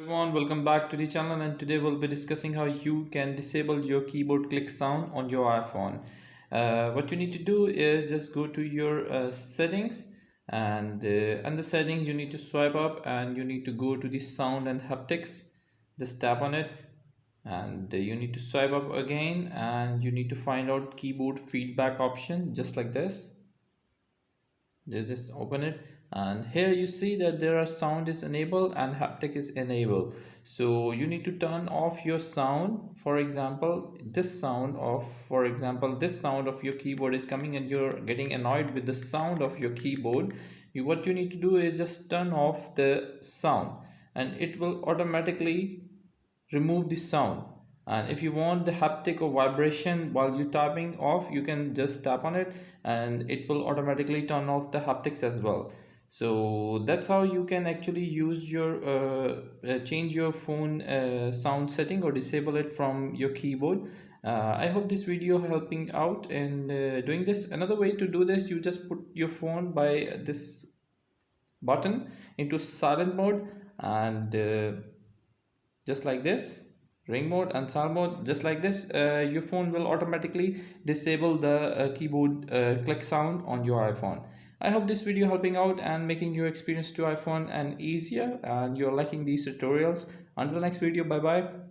Everyone, welcome back to the channel, and today we'll be discussing how you can disable your keyboard click sound on your iPhone. What you need to do is just go to your settings, and under settings you need to swipe up and you need to go to the sound and haptics. Just tap on it, and you need to swipe up again, and you need to find out keyboard feedback option just like this. Just open it, and here you see that there are sound is enabled and haptic is enabled. So you need to turn off your sound. For example, this sound of your keyboard is coming and you're getting annoyed with the sound of your keyboard. What you need to do is just turn off the sound, and it will automatically remove the sound. And if you want the haptic or vibration while you tapping off, you can just tap on it and it will automatically turn off the haptics as well. So that's how you can actually use your change your phone sound setting or disable it from your keyboard. I hope this video helping out in doing this. Another way to do this, you just put your phone by this button into silent mode, and just like this, ring mode and sound mode. Just like this, your phone will automatically disable the keyboard click sound on your iPhone. I hope this video helping out and making your experience to iPhone and easier, and you're liking these tutorials. Until next video, bye bye.